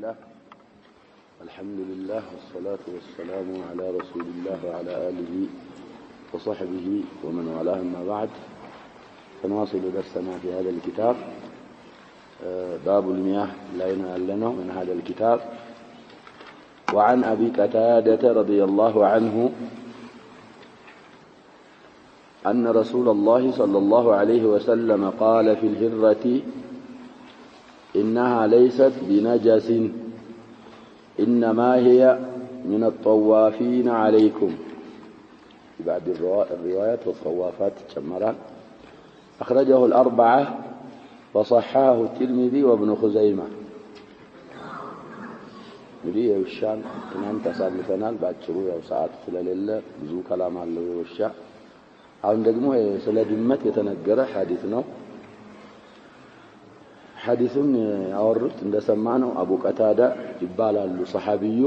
الله الحمد لله والصلاة والسلام على رسول الله وعلى آله وصحبه ومن والاه ما بعد. فنواصل درسنا في هذا الكتاب باب المياه لا ينال لنا من هذا الكتاب. وعن أبي قتادة رضي الله عنه أن رسول الله صلى الله عليه وسلم قال في الهرة إنها ليست بنجس إنما هي من الطوافين عليكم. بعد الروايات والطوافات تشمران. أخرجه الأربعة وصححه الترمذي وابن خزيمة. بدي وشان كمان تسالفنال بعد شروع ساعات ስለሌለ ብዙ كلام አለው ወሻ። አሁን ደግሞ ስለ ድመት የተነገረ ሐዲስ ነው። ሐዲሱን ያወሩት እንደሰማነው አቡ ቀታዳ ይባላሉ ሰሃቢዩ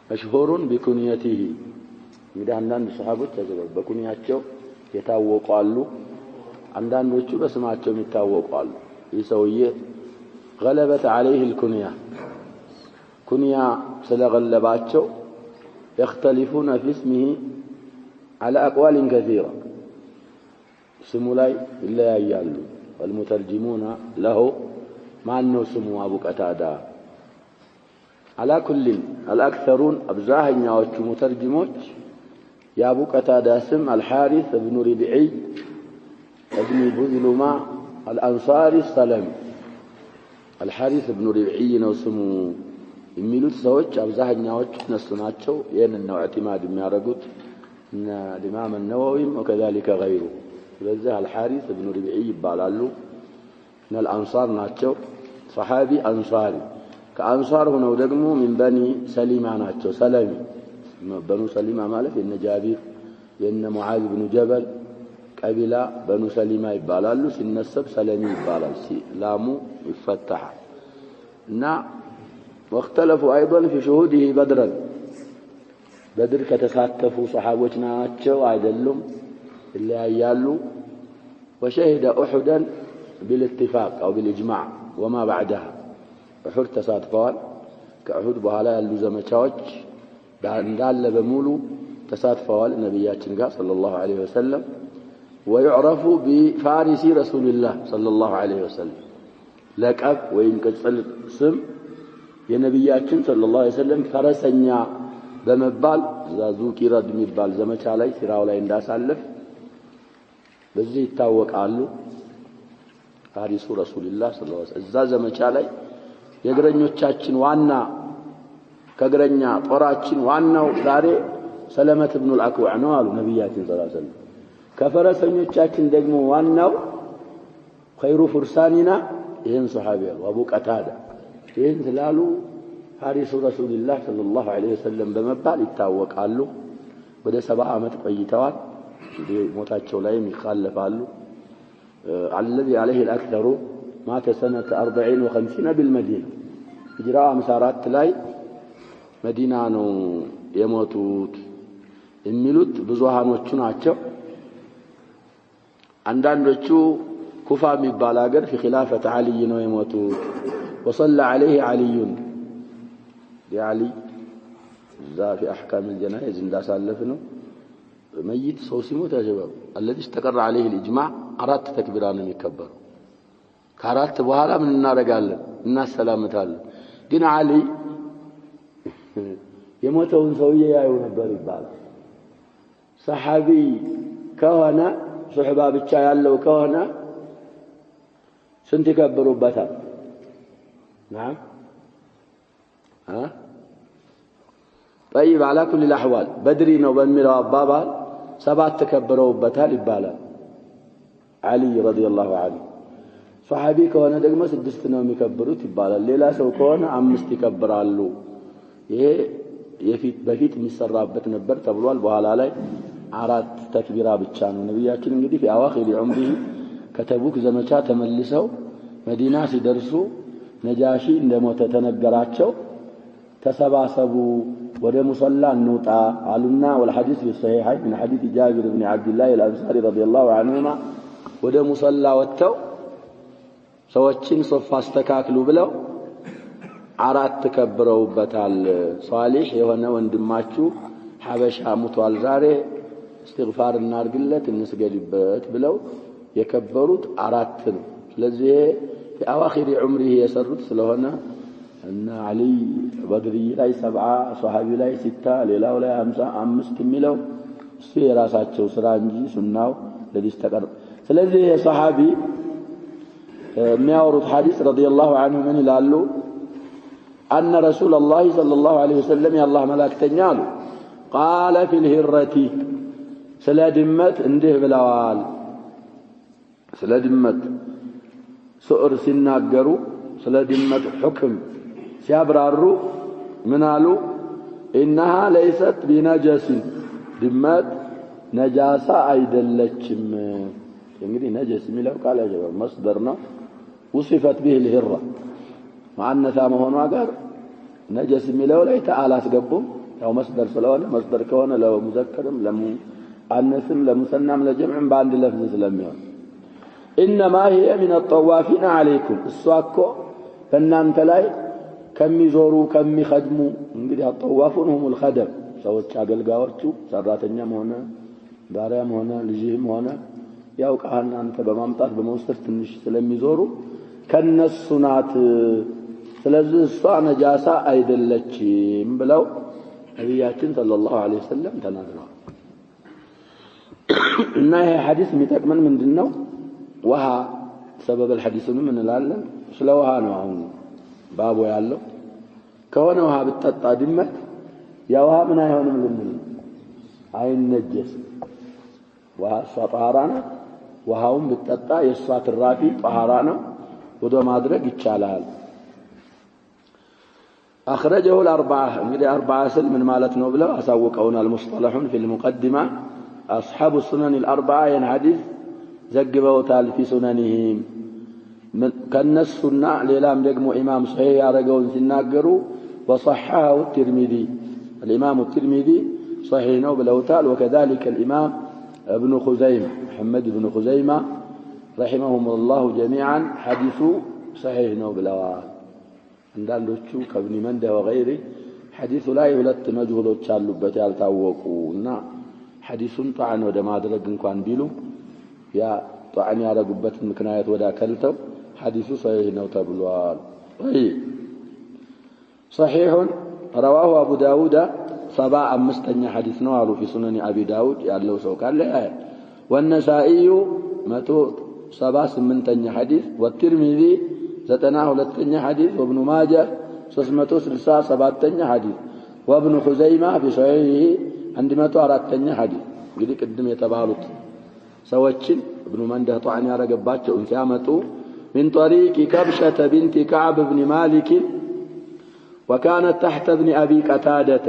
መሽሁሩን ቢኩንየቲሂ። እንግዲህ አንዳንድ ሰሃቦች በኩንያቸው የታወቁ አሉ፣ አንዳንዶቹ በስማቸው የሚታወቁ አሉ። ይህ ሰውዬ غلبت عليه الكنية ኩንያ ስለገለባቸው يختلفون في اسمه على أقوال كثيرة ስሙ ላይ ይለያያሉ። والمترجمون له ما أنه سمو أبو قتادة. على كل الأكثرون أبزاهن يوجه مترجموش يا أبو قتادة اسم الحارث بن ربعي ابن بذلما الأنصاري السلمي. الحارث بن ربعي نسمو የሚሉት ሰዎች አብዛኛዎቹ እነሱ ናቸው። ይሄንን ነው اعتماد የሚያደርጉት እና الإمام النووي وكذلك غيره. ስለዚህ الحارث بن ربعي ይባላሉ። من الأنصار ናቸው። صحابي أنصاري ከአንሷር ሆነው ደግሞ من بني سليمة ናቸው። ሰለሚ በኑ ሰሊማ ማለት የነ ጃቢር የነ ሙዓዝ ብኑ ጀበል ቀቢላ በኑ ሰሊማ ይባላሉ። ሲነሰብ ሰለሚ ይባላል። ሲላሙ ይፈታል እና واختلفوا أيضا في شهوده بدرا. بدر كتساتفوا صحابوች ናቸው አይደሉም ይለያያሉ. وشهد أحدا بالاتفاق أو بالإجماع وما بعدها. أحد تساتفوال كأحد በኋላ ያሉ ዘመቻዎች እንዳለ በሙሉ ተሳትፈዋል ነብያችን ጋር صلى الله عليه وسلم. ويعرف بفارس رسول الله صلى الله عليه وسلم. لقب ወይም ቅጽል ስም የነብያችን ሰለላሁ ዐለይሂ ወሰለም ፈረሰኛ በመባል ዛዙ ቂራድ የሚባል ዘመቻ ላይ ሲራው ላይ እንዳሳለፍ በዚህ ይታወቃሉ። ፋሪሱ ረሱልላህ ሰለላሁ ዐለይሂ ወሰለም እዛ ዘመቻ ላይ የእግረኞቻችን ዋና ከእግረኛ ጦራችን ዋናው ዛሬ ሰለመት ኢብኑ አልአክወዕ ነው አሉ ነብያችን ሰለላሁ ዐለይሂ ወሰለም። ከፈረሰኞቻችን ደግሞ ዋናው ኸይሩ ፍርሳኒና ይሄን ሱሐቢው አቡ ቀታዳ ይሄን ስላሉ ሐሪሱ ረሱልላህ ሰለላሁ ዐለይሂ ወሰለም በመባል ይታወቃሉ። ወደ 70 ዓመት ቆይተዋል። ሞታቸው ላይ ይخالፋሉ። الذي عليه الأكثر مات سنة 40 و50 بالمدينة. هجرة 54 ላይ መዲና ነው የሞቱት የሚሉት ብዙሃኖቹ ናቸው። አንዳንዶቹ ኩፋ የሚባል ሀገር في خلافة علي ነው የሞቱት. وصلى عليه علي علي ذا في أحكام الجنائز እንዳሳለፍነው ميت ሰው ሲሞት ያጀባው الذي استقر عليه الإجماع አራት ተክቢራን የሚከበሩ ከአራት በኋላ ምን እናደርጋለን እናሰላምታለን። ግን አሊ የሞተውን ሰውዬ ያዩ ነበር ይባላል። ሰሃቢ ከሆነ ሱህባ ብቻ ያለው ከሆነ ስንት ይከበሩበታል? نعم طيب على كل الأحوال بدري ነው በሚለው አባባል 7 ተከበረውበታል ይባላል። علي رضي الله عنه صحابي ከሆነ ደግሞ 6 ነው የሚከበሩት ይባላል። ሌላ ሰው ከሆነ 5 ይከበራሉ። ይሄ በፊት የሚሰራበት ነበር ተብሏል። በኋላ ላይ 4 ተክቢራ ብቻ ነው። ነብያችን እንግዲህ في اواخر عمره ከተቡክ ዘመቻ ተመልሰው መዲና ሲደርሱ ነጃሺ እንደሞተ ተነገራቸው። ተሰባሰቡ ወደ ሙሰላ እንውጣ አሉና والحديث في الصحيحين من حديث جابر بن عبد الله الأنصاري رضي الله عنهما ወደ ሙሰላ ወጥተው ሰዎችን ሶፍ አስተካክሉ ብለው አራት ከብረውበታል ሷሊህ የሆነ ወንድማችሁ ሐበሻ ሙቷል ዛሬ استغفار እናርግለት እንስገድበት ብለው የከበሩት አራት ነው ስለዚህ في اواخر عمره የሰሩት ስለሆነ እና አሊ በድሪ ላይ 7 ሷሃቢ ላይ 6 ሌላው ላይ 55 የሚለው እሱ የራሳቸው ስራ እንጂ ሱናው ለዲስ ተቀር ስለዚህ የሷሃቢ የሚያወሩት ሐዲስ ረዲየላሁ ዐንሁ ምን ይላሉ أن رسول الله صلى الله عليه وسلم يا الله ملائكتنا قال في الهرة سلادمت انده بلاوال سلادمت سؤر سناقروا سلادمت حكم سيابراروا منالوا إنها ليست بنجس دمت نجاسة أيدلتشم يعني نجس ملو قال يا جماعة مصدرنا وصفت به الهرة مع أن ثامه ناقر نجس ملو لا تعالى سقبهم أو مصدر سلوان مصدر كون لو مذكر لم أنسم لمسنم لجمع بعد لفظ سلميون إنما هي من الطوافين عليكم السواكو فنان تلاي كم يزوروا كم يخدموا እንግዲህ الطوافون هم الخدم ሰዎች አገልጋዮቹ ሰራተኛም ሆነ ባሪያም ሆነ ልጅም ሆነ ያውቃና አንተ በማምጣት በመውሰድ ትንሽ ስለሚዞሩ ከነሱ ናት ስለዚህ እሷ ነጃሳ አይደለችም ብለው ነብያችን ሰለላሁ ዐለይሂ ወሰለም ተናግረዋል እና ይሄ ሐዲስ የሚጠቅመን ምንድነው ውሃ ሰበብ الحديث ምን እንላለን ስለ ውሃ ነው አሁን ባቦ ያለው ከሆነ ውሃ ብትጠጣ ድመት ያ ውሃ ምን አይሆንም ልንል አይነጀስ ውሃ ጧሃራ ነው ውሃውን ብትጠጣ የሷ ትራፊ ጧሃራ ነው ወደ ማድረግ ይቻላል أخرجه الأربعة እንግዲህ 4 ስል ምን ማለት ነው ብለው አሳውቀውና المصطلحون في المقدمة أصحاب السنن الأربعة ين حديث ዘግበውታል في سننهم ከነሱና ሌላም ደግሞ ኢማም ሶሂህ ያረጋውን ሲናገሩ وصححه الترمذي الإمام الترمذي صحيح ነው ብለውታል وكذلك الإمام ابن خزيمة محمد بن خزيمة رحمهم الله جميعا حديث صحيح ነው ብለዋል አንዳንዶቹ ከብኒ መንደ ወغيره ሐዲሱ ላይ ሁለት መጅሁሎች አሉበት ያልታወቁና ሐዲሱን ጧዕን ወደ ማድረግ እንኳን ቢሉ ያ ጧዕን ያረጉበት ምክንያት ወዳ ከልተው ሐዲሱ صحيح ነው ተብሏል صحيح رواه ابو داود 75ኛ ሐዲስ ነው አሉ في سنن ابي داود ያለው ሰው ካለ والنسائي 178ኛ ሐዲስ والترمذي 92ኛ ሐዲስ وابن ماجه 367ኛ ሐዲስ وابن خزيمة في صحيحه 104ኛ ሐዲስ እንግዲህ ቅድም የተባሉት ሰዎችን ابن منده ጧዕን ያረጋባቸው ሲያመጡ من طريق كبشة بنت كعب بن مالك وكانت تحت ابن أبي قتادة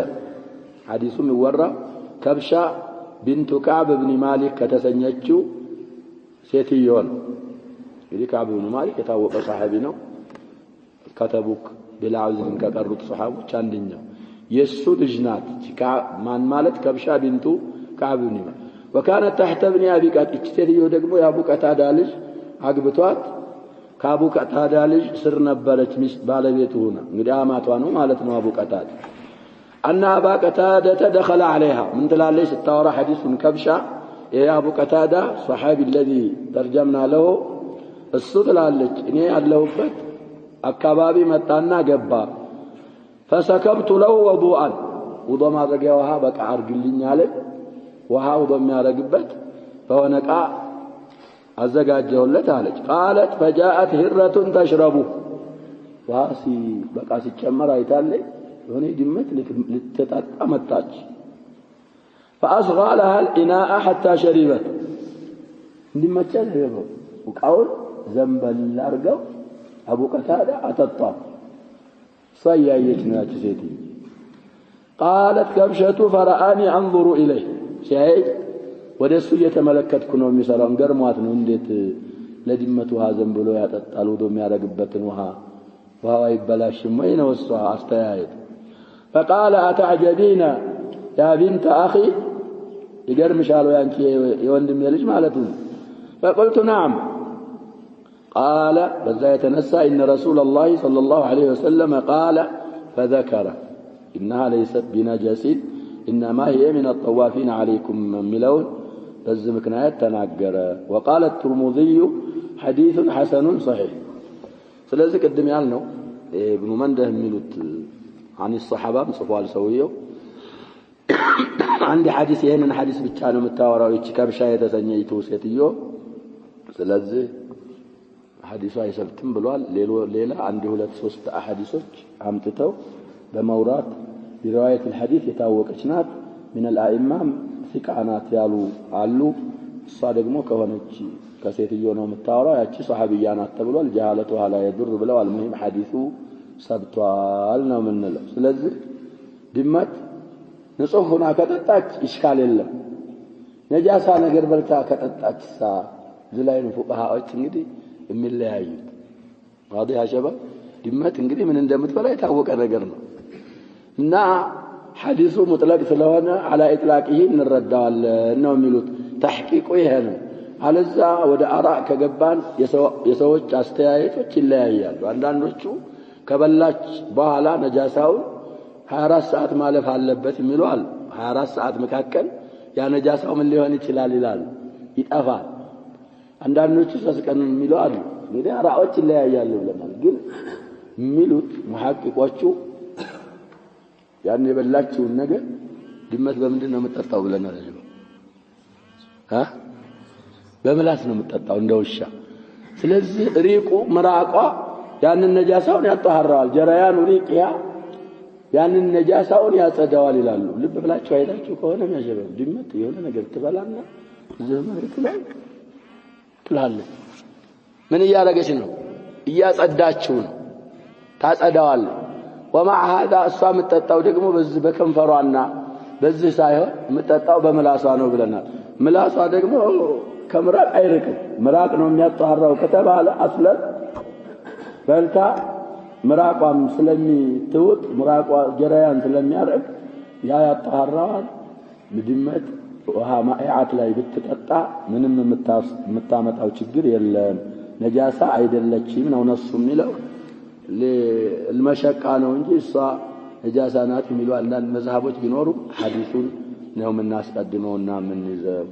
حديث مورا كبشة بنت كعب بن مالك كتسنيتشو سيتيون يدي كعب بن مالك يتوقع صحابينا كتبوك بلا عزم كقرط صحابه چاندنيا يسو دجنات من مالت كبشة بنت كعب بن مالك وكانت تحت ابن أبي قتادة اجتريو دقمو يا أبو قتادة لج عقبتوات ከአቡ ቀታዳ ልጅ ስር ነበረች ሚስት ባለቤቱ ሆነ እንግዲህ አማቷ ነው ማለት ነው አቡ ቀታዳ أن أبا قتادة دخل عليها من تلاليش التورا حديث كبشة يا أبو قتادة صحابي الذي ترجمنا له الصوت لالج إني أدلوبت أكبابي متانا قبا فسكبت له وضوءا وضوء ما رجع وها بك عرقلين عليه وها وضوء ما رجبت فهو نقع أزجاجه لتالج قالت فجاءت هرة تشربه واسي بقى سيتشمر ايتالي هوني دمت لتتأمتاج فأصغى لها الإناء حتى شربت دمت شربه وقول ذنب الأرقو أبو قتادة أتطاب صيّا يجناج سيدي قالت كبشة فرآني أنظر إليه شاهد ወደሱ እየተመለከትኩ ነው የሚሰራው ገርሟት ነው እንዴት ለድመቱ ውሃ ዘንብሎ ያጠጣል ወዶ የሚያረግበትን ውሃው አይበላሽም ወይ ነው እሷ አስተያየት فقال أتعجبين يا بنت أخي ይገርምሻል ያንቺ የወንድሜ ልጅ ማለት ነው فقلت نعم قال بذا يتنسى إن رسول الله صلى الله عليه وسلم قال فذكر إنها ليست بنجس إنما هي من الطوافين عليكم ملون بز مكنايات تناقر. وقال الترمذي حديث حسن صحيح. سلازك قدم يالنو ابن منده ميلوت عن الصحابة صفوال سويه عندي حديث هنا حديث بتاعنا متاوراው እቺ ከብሻ የተሰኘይቱ ሴትዮ ስለዚህ ሐዲሱ አይሰብትም ብሏል። ሌላ አንድ ሁለት ሶስት አሐዲሶች አምጥተው በመውራት ሪዋየት الحديث የታወቀች ናት። من الائمه ثقانات ያሉ አሉ። እሷ ደግሞ ከሆነች ከሴትዮ ነው የምታወራው ያቺ ሷሃቢያ ናት ተብሏል። ጀሃለቱ ኋላ ይድር ብለው المهم ሐዲሱ ሰብቷል ነው የምንለው። ስለዚህ ድመት ንጹህ ሆና ከጠጣች ኢሽካል የለም። ነጃሳ ነገር በልታ ከጠጣች ዝላይን ፉቃሃዎች እንግዲህ የሚለያዩት ዋዲያ ሸባ ድመት እንግዲህ ምን እንደምትበላ የታወቀ ነገር ነው እና ሐዲሱ ሙጥለቅ ስለሆነ على اطلاقه እንረዳዋለን ነው የሚሉት። ተሕቂቁ ይሄ ነው። አለዛ ወደ አራእ ከገባን የሰዎች አስተያየቶች ይለያያሉ። አንዳንዶቹ ከበላች በኋላ ነጃሳውን 24 ሰዓት ማለፍ አለበት የሚሉ አሉ። 24 ሰዓት መካከል ያ ነጃሳው ምን ሊሆን ይችላል ይላል ይጠፋል። አንዳንዶቹ 3 ቀን የሚሉ አሉ። እንግዲህ አራዎች ይለያያሉ ብለናል። ግን የሚሉት ሙሐቂቆቹ ያን የበላችውን ነገር ድመት በምንድን ነው የምትጠጣው ብለናል። በምላስ ነው የምትጠጣው እንደ ውሻ። ስለዚህ ሪቁ ምራቋ ያንን ነጃሳውን ያጣሃራዋል። ጀራያኑ ሪቂያ ያንን ነጃሳውን ያጸዳዋል ይላሉ። ልብ ብላችሁ አይታችሁ ከሆነ የሚያሸበው ድመት የሆነ ነገር ትበላና ዘመርት ላይ ትላለች። ምን እያደረገች ነው? እያጸዳችው ነው። ታጸዳዋለች። ومع هذا እሷ የምትጠጣው ደግሞ በዚህ በከንፈሯና በዚህ ሳይሆን የምትጠጣው በምላሷ ነው ብለናል። ምላሷ ደግሞ ከምራቅ አይርቅም። ምራቅ ነው የሚያጣራው ከተባለ አስለን በልታ ምራቋም ስለሚትውጥ ምራቋ ጀራያን ስለሚያርቅ ያ ያጣራዋል። ድመት ውሃ ማኢዓት ላይ ብትጠጣ ምንም የምታመጣው ችግር የለም። ነጃሳ አይደለችም ነው ነሱ የሚለው። ለልመሸቃ ነው እንጂ እሷ ነጃሳ ናት የሚሉ አንዳንድ መዝሐቦች ቢኖሩ ሐዲሱን ነው የምናስቀድመውና የምንይዘው።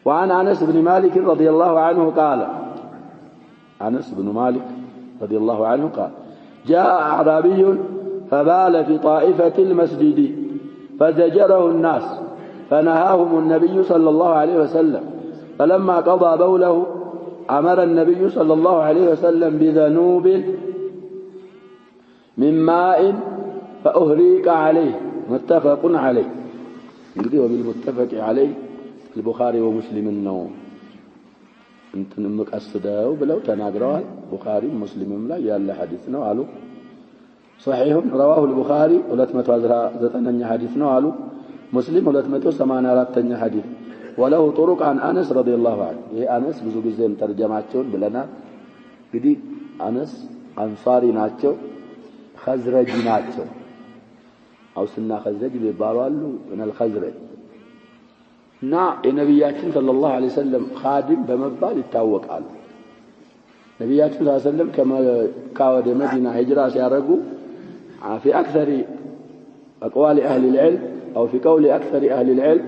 وعن أنس بن مالك رضي الله عنه قال أنس بن مالك رضي الله عنه قال جاء أعرابي فبال في طائفة المسجد فزجره الناس فنهاهم النبي صلى الله عليه وسلم فلما قضى بوله أمر النبي صلى الله عليه وسلم بذنوب من ماء فأهريق عليه متفق عليه. وبالمتفق عليه البخاري ومسلم ነው እንትን መቀስደው ብለው ተናግረዋል። ቡኻሪ ሙስሊምም ላይ ያለ ሐዲስ ነው አሉ። صحيح رواه البخاري 219ኛ ሐዲስ ነው አሉ። ሙስሊም 284ኛ ሐዲስ وله طرق عن انس رضي الله عنه. ይሄ አነስ ብዙ ጊዜ ተርጀማቸውን ብለናል። እንግዲህ አነስ አንሳሪ ናቸው፣ ኸዝረጂ ናቸው። አውስና ኸዝረጅ ይባላሉ። እነ الخزرج እና የነብያችን ሰለላሁ ዐለይሂ ወሰለም ኻዲም በመባል ይታወቃሉ። ነብያችን ሰለላሁ ዐለይሂ ወሰለም ከመካ ወደ መዲና ሂጅራ ሲያደርጉ في اكثر اقوال اهل العلم او في قول اكثر اهل العلم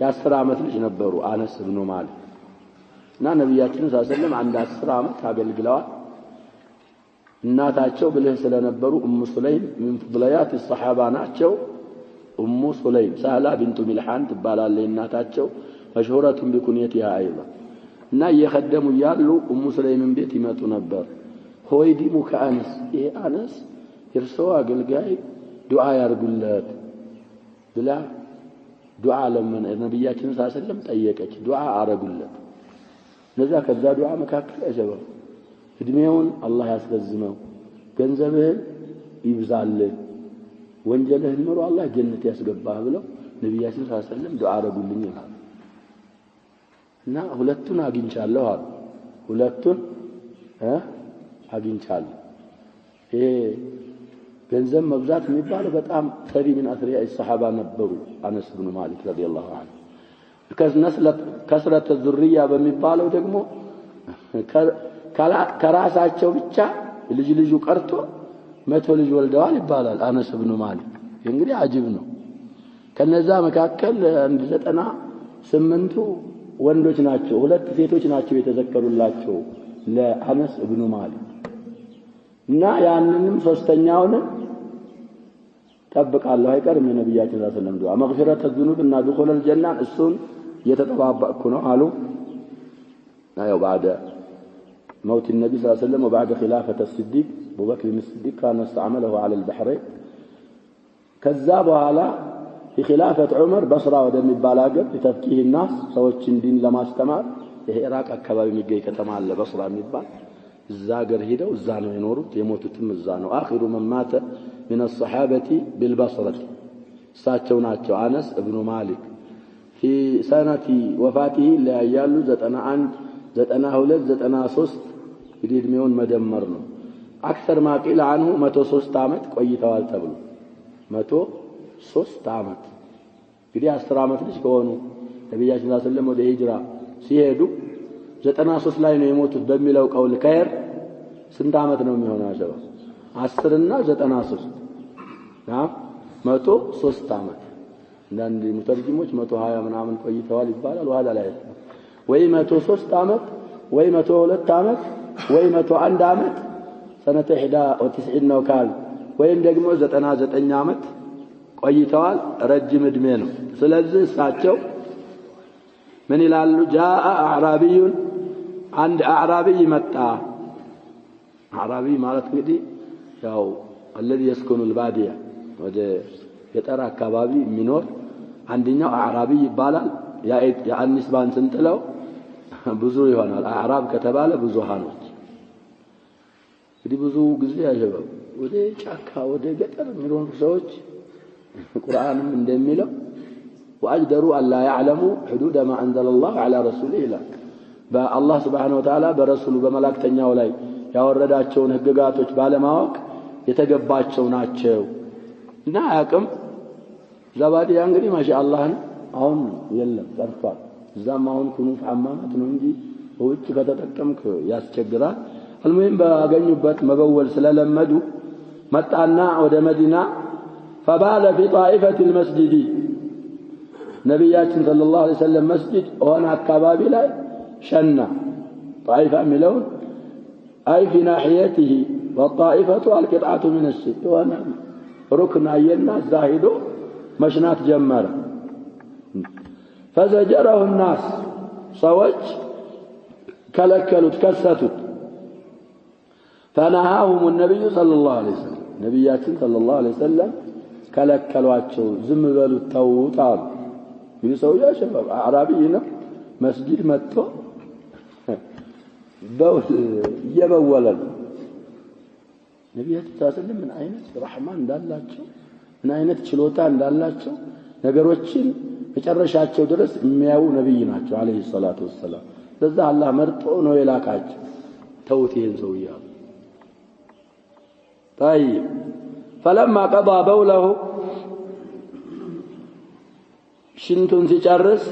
የ10 ዓመት ልጅ ነበሩ አነስ ብኑ ማሊክ እና ነብያችን ሰለላሁ ዐለይሂ ወሰለም አንድ 10 ዓመት አገልግለዋል። እናታቸው ብልህ ስለነበሩ ኡሙ ሱለይም ምን ፍضليات الصحابه ናቸው። ኡሙ ሱለይም ሳህላ ቢንቱ ሚልሃን ትባላለች እናታቸው። መሽሁረቱ ቢኩንየቲሃ አይባ እና እየኸደሙ ያሉ ኡሙ ሱለይምን ቤት ይመጡ ነበር። ሆይዲሙ ከአነስ ይሄ አነስ የርሰው አገልጋይ ዱዓ ያርጉለት ብላ ዱዓ ለምን ነብያችን ሰለላሁ ዐለይሂ ወሰለም ጠየቀች። ዱዓ አረጉለት። ለዛ ከዛ ዱዓ መካከል አጀባ እድሜውን አላህ ያስረዝመው፣ ገንዘብህን ይብዛልህ፣ ወንጀልህን ኑሮ አላህ ጀነት ያስገባህ ብለው ነብያችን ሰለላሁ ዐለይሂ ወሰለም ዱዓ አረጉልኝ ይላል። እና ሁለቱን አግኝቻለሁ አሉ። ሁለቱን አግኝቻለሁ። ይሄ ገንዘብ መብዛት የሚባለው በጣም ፈሪ ምን አስሪያ الصحابه ነበሩ። አነስ ብኑ ማሊክ ረዲየላሁ ዐንሁ ከስረት الذريه በሚባለው ደግሞ ከራሳቸው ብቻ ልጅ ቀርቶ 100 ልጅ ወልደዋል ይባላል አነስ ኢብኑ ማሊክ እንግዲህ አጅብ ነው ከነዛ መካከል 98ቱ ወንዶች ናቸው 2 ሴቶች ናቸው የተዘከሩላቸው ለአነስ ኢብኑ ማሊክ እና ያንንም ሶስተኛውን ጠብቃለሁ አይቀርም የነብያችን ሰለላሁ ዐለይሂ ወሰለም ዱዓ መግፊረተ الذنوب እና دخول الجنة እሱን እየተጠባበቅኩ ነው አሉ ያው بعد موت النبي صلى الله عليه وسلم وبعد خلافة الصديق أبو بكر الصديق كان استعمله على البحرين كذا بኋላ في خلافة عمر بصرة ወደሚባል ሀገር ለተፍቂህ الناس ሰዎችን ዲን ለማስተማር የኢራቅ አካባቢ የሚገኝ ከተማ አለ በصራ የሚባል እዛ ሀገር ሄደው እዛ ነው የኖሩት የሞቱትም እዛ ነው آخر من مات من الصحابة بالبصرة እሳቸው ናቸው አነስ ኢብኑ ማሊክ في سنة وفاته ለያያሉ 91 92 93 እንግዲህ እድሜውን መደመር ነው አክثر ما قيل عنه 103 ዓመት ቆይተዋል ተብሎ 103 ዓመት እንግዲህ 10 ዓመት ልጅ ከሆኑ ነብያችን ሰለላሁ ዐለይሂ ወሰለም ወደ ሂጅራ ሲሄዱ 93 ላይ ነው የሞቱት በሚለው ቀውል ከየር ስንት ዓመት ነው የሚሆነው አጀባ 10 እና 93 103 ዓመት አንዳንድ ሙተርጂሞች 120 ምናምን ቆይተዋል ይባላል ወሃዳ ላይ ወይ 103 ዓመት ወይ 102 ዓመት ወይ 101 ዓመት ሰነተ 91 ነው ካል ወይም ደግሞ 99 ዓመት ቆይተዋል ረጅም እድሜ ነው ስለዚህ እሳቸው ምን ይላሉ جاء اعرابي عند اعرابي መጣ አዕራቢ ማለት እንግዲህ ያው الذي يسكن الباديه ወደ ገጠር አካባቢ የሚኖር አንደኛው አዕራቢ ይባላል የአንስባን ስንጥለው ብዙ ይሆናል አዕራብ ከተባለ ብዙሃኖች እንግዲህ ብዙ ጊዜ ያጀበው ወደ ጫካ ወደ ገጠር የሚኖሩ ሰዎች ቁርአንም እንደሚለው واجدروا ان لا يعلموا حدود ما انزل الله على رسوله الا بالله سبحانه وتعالى برسوله በመላእክተኛው ላይ ያወረዳቸውን ህግጋቶች ባለማወቅ የተገባቸው ናቸው እና አያውቅም ዘባዲያ እንግዲህ ማሻአላህ አሁን የለም ቀርቷል እዛም አሁን ኩኑፍ ሐማማት ነው እንጂ ወጭ ከተጠቀምክ ያስቸግራል አልሙሂም ባገኙበት መበወል ስለለመዱ መጣና ወደ መዲና فبال في طائفة المسجد ነብያችን ሰለላሁ ዐለይሂ ወሰለም መስጂድ ሆነ አካባቢ ላይ ሸና طائفة ሚለውን أي في ناحيته والطائفة القطعة من السجد وانا ركن أينا زاهدو مشنات جمرة فزجره الناس صوج كلكلوا تكستوا فنهاهم النبي صلى الله عليه وسلم نبيات صلى الله عليه وسلم كلكلوا عشو زمبلوا التوت عالوا يسوي يا شباب أعرابينا مسجد متو بول يبولا ነብያችን ታሰለም ምን አይነት ረህማን እንዳላቸው ምን አይነት ችሎታ እንዳላቸው ነገሮችን መጨረሻቸው ድረስ የሚያዩ ነብይ ናቸው አለይሂ ሰላቱ ወሰለም ለዛ አላህ መርጦ ነው የላካቸው ተውት ይሄን ሰውያ طيب فلما قضى بوله ሽንቱን ሲጨርስ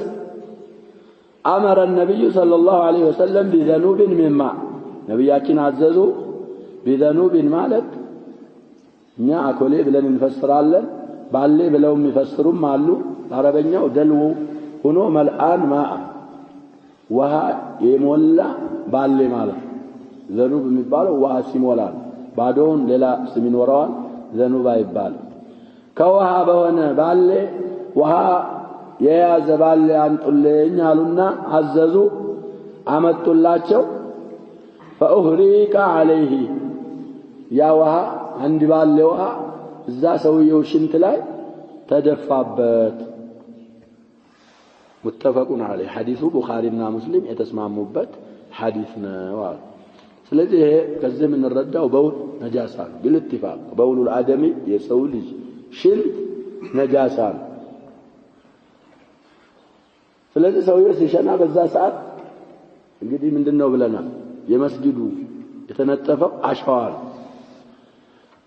امر النبي صلى الله عليه وسلم بذنوب من ماء ነብያችን አዘዙ بذنوب ማለት እኛ አኮሌ ብለን እንፈስራለን ባሌ ብለው የሚፈስሩም አሉ አረበኛው ደልው ሆኖ መልአን ማአ ውሃ የሞላ ባሌ ማለት ዘኑብ የሚባለው ውሃ ሲሞላ ባዶውን ሌላ ስም ይኖረዋል ዘኑብ አይባልም ከውሃ በሆነ ባሌ ውሃ የያዘ ባሌ አንጡልኝ አሉና አዘዙ አመጡላቸው فأهريق عليه يا وها عند باله وها እዛ ሰውየው ሽንት ላይ ተደፋበት متفقون عليه حديث البخاري ومسلم የተስማሙበት ሐዲስ ነው ስለዚህ ከዚህ ምን እንረዳው በውል ነጃሳ ነው بالاتفاق በውሉ الادمي የሰው ልጅ ሽንት ነጃሳ ነው ስለዚህ ሰውየው ሲሸና በዛ ሰዓት እንግዲህ ምንድነው ብለናል የመስጊዱ የተነጠፈው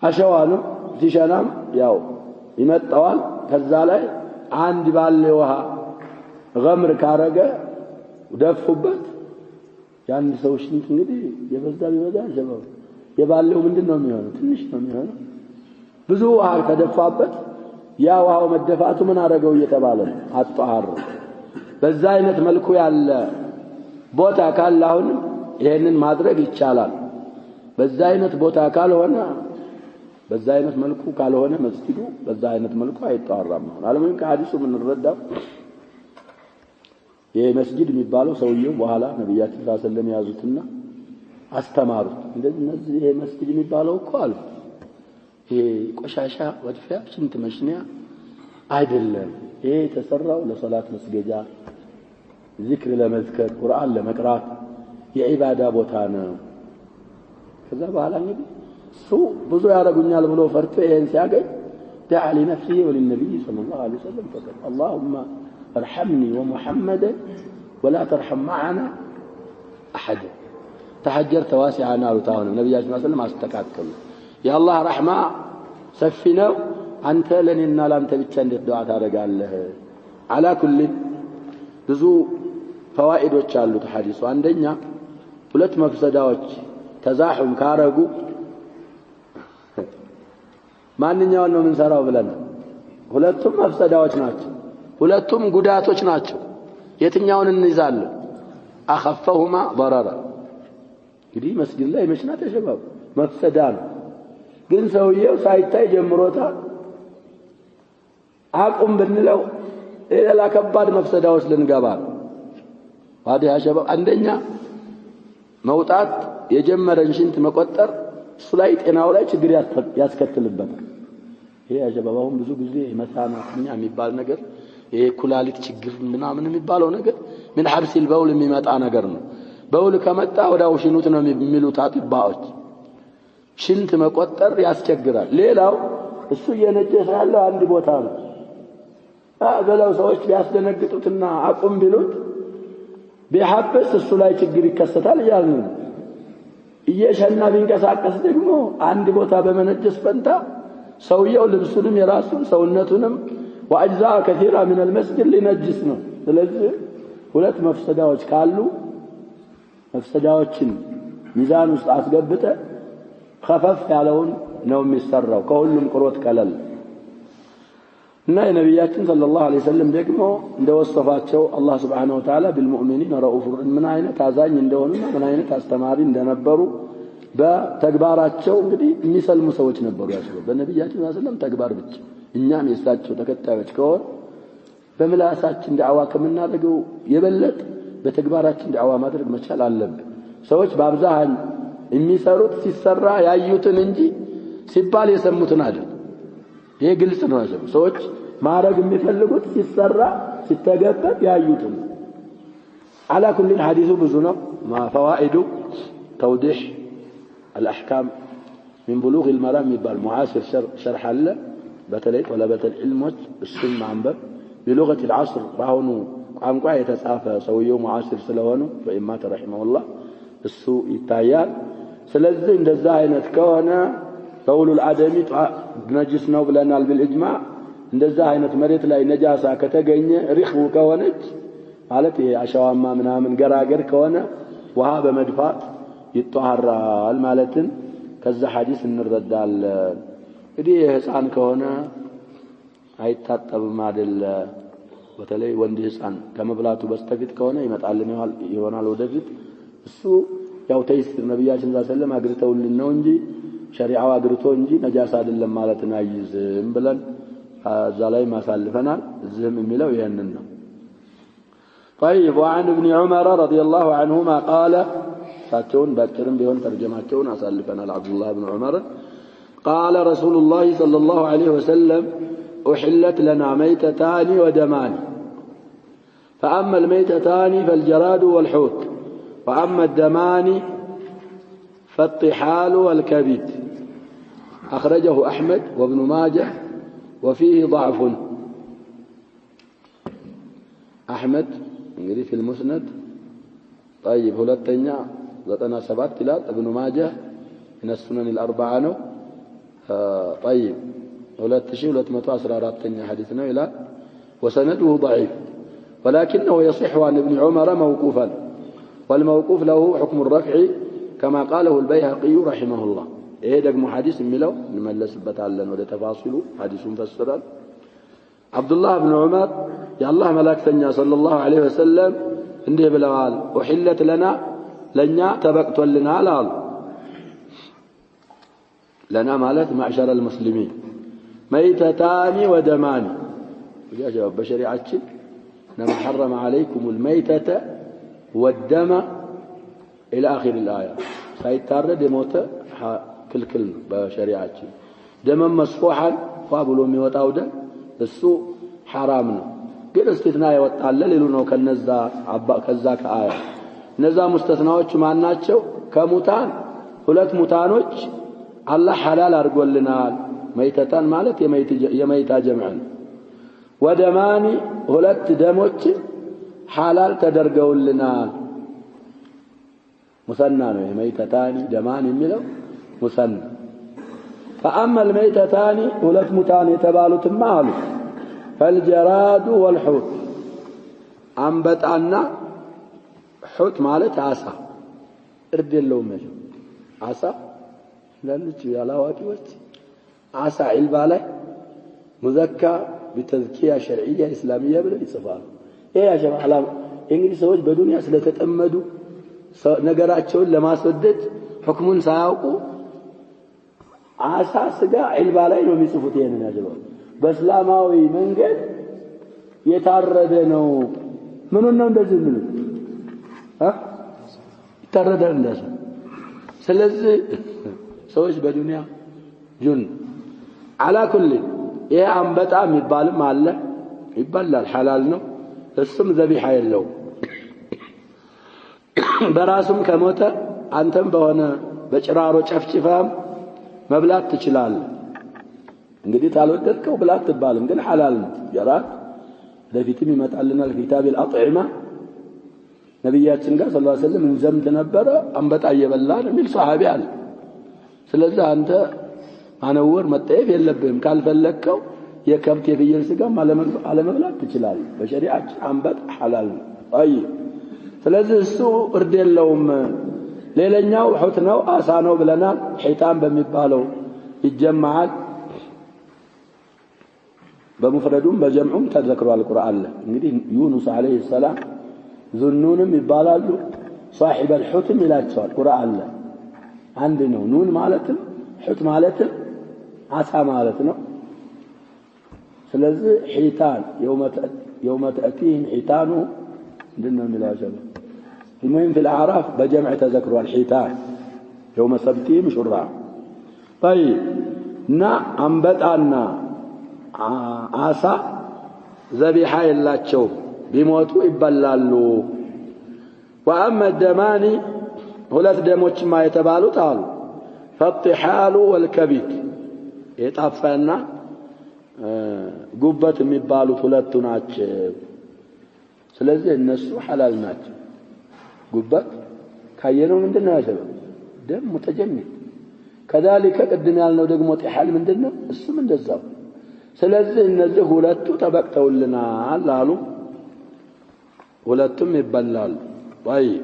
አሸዋ ነው ሲሸናም ያው ይመጣዋል ከዛ ላይ አንድ ባለ ውሃ ገምር ካረገ ደፉበት ያን ሰው ሽንት እንግዲህ የበዛ ቢበዛ ጀባው የባለው ምንድነው የሚሆነው ትንሽ ነው የሚሆነው ብዙ ውሃ ተደፋበት ያ ውሃው መደፋቱ ምን አረገው እየተባለ ነው አጣሃር በዛ አይነት መልኩ ያለ ቦታ ካለ አሁን ይሄንን ማድረግ ይቻላል በዛ አይነት ቦታ ካልሆነ በዛ አይነት መልኩ ካልሆነ መስጊዱ በዛ አይነት መልኩ አይጣራም አለምን ከሐዲሱ ምን እንረዳው ይሄ መስጊድ የሚባለው ሰውየው በኋላ ነብያችን ሰለላሁ ዐለይሂ ወሰለም ያዙትና አስተማሩት እንደዚህ ይሄ መስጊድ የሚባለው እኮ አሉ ይሄ ቆሻሻ ወድፊያ ሽንት መሽኒያ አይደለም ይሄ የተሰራው ለሶላት መስገጃ ዚክር ለመዝከር ቁርአን ለመቅራት የዒባዳ ቦታ ነው ከዛ በኋላ እንግዲህ ሱ ብዙ ያረጉኛል ብሎ ፈርቶ ይሄን ሲያገኝ دعا لنفسه وللنبي صلى الله عليه وسلم فقال اللهم ارحمني ومحمدا ولا ترحم معنا احد تحجرت واسعا نارتاون النبي صلى الله عليه وسلم استكاكل يا الله رحمه سفينه አንተ ለኔና ላንተ ብቻ እንዴት ዱዓ ታደርጋለህ على كل ብዙ ፈዋኢዶች አሉት ሐዲሱ አንደኛ ሁለት መፍሰዳዎች ተዛሁም ካረጉ ማንኛው ነው ምን ሰራው ብለን ሁለቱም መፍሰዳዎች ናቸው ሁለቱም ጉዳቶች ናቸው የትኛውን እንይዛለን አخفهما ضررا እንግዲህ መስጊድ ላይ መሽናት ተሸባብ መፍሰዳ ነው ግን ሰውየው ሳይታይ ጀምሮታል አቁም ብንለው ሌላ ከባድ መፍሰዳዎች ልንገባ ዋዲ ያሸባብ አንደኛ መውጣት የጀመረን ሽንት መቆጠር እሱ ላይ ጤናው ላይ ችግር ያስከትልበታል ይሄ ያሸባባውን ብዙ ጊዜ መሳናኛ የሚባል ነገር ይሄ ኩላሊት ችግር ምናምን የሚባለው ነገር ምን ሐብስ البول የሚመጣ ነገር ነው በውል ከመጣ ወዳው ሽኑት ነው የሚሉት አጥባዎች ሽንት መቆጠር ያስቸግራል ሌላው እሱ የነጀሰ ያለው አንድ ቦታ ነው አገላው ሰዎች ቢያስደነግጡትና አቁም ቢሉት ቢሐብስ እሱ ላይ ችግር ይከሰታል ይላሉ እየሸና ቢንቀሳቀስ ደግሞ አንድ ቦታ በመነጀስ ፈንታ ሰውየው ልብሱንም የራሱን ሰውነቱንም واجزاء كثيره من المسجد لنجس ነው ስለዚህ ሁለት መፍሰዳዎች ካሉ መፍሰዳዎችን ሚዛን ውስጥ አስገብተ خفف ያለውን ነው የሚሰራው ከሁሉም ቅሮት ቀለል እና የነብያችን ሰለላሁ ዐለይሂ ወሰለም ደግሞ እንደወሰፋቸው አላህ Subhanahu Wa Ta'ala بالمؤمنين رؤوف ምን አይነት አዛኝ እንደሆኑና ምን አይነት አስተማሪ እንደነበሩ በተግባራቸው እንግዲህ የሚሰልሙ ሰዎች ነበሩ ያስበው በነብያችን ሰለላሁ ዐለይሂ ወሰለም ተግባር ብቻ እኛም የሳቸው ተከታዮች ከሆነ በምላሳችን ዳዕዋ ከምናደርገው የበለጠ በተግባራችን ዳዕዋ ማድረግ መቻል አለብን ሰዎች በአብዛኛው የሚሰሩት ሲሰራ ያዩትን እንጂ ሲባል የሰሙትን አይደል ይሄ ግልጽ ነው ያለው ሰዎች ማድረግ የሚፈልጉት ሲሰራ ሲተገበር ያዩትን على كل الحديث ብዙ ነው ما فوائد توضيح الاحكام من بلوغ المرام يبقى المعاصر شرح له በተለይ طلبه العلمዎች እሱን ማንበብ بلغه العصر ባሁኑ ቋንቋ የተጻፈ ሰውየው ሙዓሲር ስለሆኑ በኢማ ተረሂመሁላህ እሱ ይታያል ስለዚህ እንደዛ አይነት ከሆነ በውሉ العدمي ነጅስ ነው ብለናል بالإجماع እንደዛ አይነት መሬት ላይ ነጃሳ ከተገኘ ሪኽው ከሆነች ማለት ይሄ አሻዋማ ምናምን ገራገር ከሆነ ውሃ በመድፋት ይጣራል ማለትን ከዛ ሐዲስ እንረዳለን እንግዲህ የህፃን ከሆነ አይታጠብም አይደል በተለይ ወንድ ህፃን ከመብላቱ በስተፊት ከሆነ ይሆናል ወደፊት እሱ ያው ተይስር ነብያችን ሰለላሁ ዐለይሂ ወሰለም አግርተውልን ነው እንጂ ሸሪዓው አግርቶ እንጂ ነጃሳ አይደለም ማለትን አይዝም ብለን እዛ ላይ ማሳልፈናል እዚህም የሚለው ይሄንን ነው طيب وعن ابن عمر رضي الله عنهما قال ساتون باكرم بيون ترجماتون اسالفنا عبد الله بن عمر قال رسول الله صلى الله عليه وسلم أحلت لنا ميتتان ودمان فأما الميتتان فالجراد والحوت وأما الدمان فالطحال والكبد أخرجه أحمد وابن ماجه وفيه ضعف أحمد في المسند طيب هلتنيا زتنا سبات تلال ابن ماجه من السنن الأربعة طيب ولات شيء ولات متواصل رابطني حديثنا إلى وسنده ضعيف ولكنه يصح عن ابن عمر موقوفا والموقوف له حكم الرفع كما قاله البيهقي رحمه الله إيه دقم حديث ملو نملس بتعلن وده تفاصيله حديث مفسرا عبد الله بن عمر يا الله ملاكتنا صلى الله عليه وسلم عنده بلوال وحلت لنا تبقت لنا لال لنا مالت معشر المسلمين ميتتان ودمان يا جواب بشريعتك نما حرم عليكم الميتة والدم إلى آخر الآية سيتارد موت كل بشريعتك دم مسفوحا فابلو ميوتاودا السوء حرامنا قل استثناء يوتعلل لنو كالنزا عبا كذاك آية نزا مستثناوش معناتشو كموتان ሁለት ሙታኖች አላህ ሐላል አድርጎልናል መይተታን ማለት የመይታ ጀምዕ ነው ወደማኒ ሁለት ደሞች ሐላል ተደርገውልናል ሙሰና ነው የመይተታኒ ደማን የሚለው ሙሰና فأما الميتتان ሁለት ሙታን የተባሉትማ አሉ فالجراد والحوت አንበጣና حوت ማለት አሳ እርድ የለውም አሳ ለልጅ ያላዋቂዎች አሳ ዒልባ ላይ ሙዘካ بتزكية شرعية إسلامية ብለው ይጽፋሉ ይሄ ያጀማላ እንግዲህ ሰዎች በዱንያ ስለተጠመዱ ነገራቸውን ለማስወደድ ሁክሙን ሳያውቁ አሳ ስጋ ዒልባ ላይ ነው የሚጽፉት ይሄንን ያጀማላ በእስላማዊ መንገድ የታረደ ነው ምን ነው እንደዚህ ምን ይታረዳል እንደዛ ስለዚህ ሰዎች በዱንያ ጁን على كل ይሄ አንበጣ የሚባልም አለ ይባላል ሐላል ነው እሱም ዘቢሃ የለው በራሱም ከሞተ አንተም በሆነ በጭራሮ ጨፍጭፋም መብላት ትችላለህ እንግዲህ ታልወደድከው ብላ አትባልም ግን ሐላል ነው ያራት ለፊትም ይመጣልናል ኪታብ الأطعمة ነብያችን ጋር ሰለላሁ ዐለይሂ ወሰለም እንዘምት ነበረ አንበጣ እየበላን የሚል ሷሃቢ አለ ስለዚህ አንተ ማነወር መጠየፍ የለብህም ካልፈለከው የከብት የፍየል ስጋ አለመብላት ትችላለህ በሸሪዓችን አንበጣ ሐላል ነው አይ ስለዚህ እሱ እርድ የለውም ሌላኛው ሁት ነው አሳ ነው ብለናል ሒታን በሚባለው ይጀማዓል በመፍረዱም በጀምዑም ተذكروا القرآن ላይ እንግዲህ ዩኑስ አለይሂ ሰላም ዙኑንም ይባላሉ صاحب الحوت ይላቸዋል ቁርአን ላይ አንድ ነው ኑን ማለትም ሁት ማለትም አሳ ማለት ነው ስለዚህ ሒታን يوم تأتيهم حيتانه عندنا ملاجمه المهم في الأعراف بجمع تذكروا الحيتان يوم سبتهم شرع طيب نا أنبتنا عصا ذبيحة يلاچو بيموتوا يبلالو وأما الدمان ሁለት ደሞች ማይተባሉት አሉ فالطحال والكبد የጣፋና ጉበት የሚባሉት ሁለቱ ናቸው ስለዚህ እነሱ ሐላል ናቸው ጉበት ካየነው ምንድነው ያሰበው ደም متجمد كذلك قدم ያልነው ደግሞ طحال ምንድነው እሱም እንደዛው ስለዚህ እነዚህ ሁለቱ ተበቅተውልናል አሉ ሁለቱም ይበላሉ طيب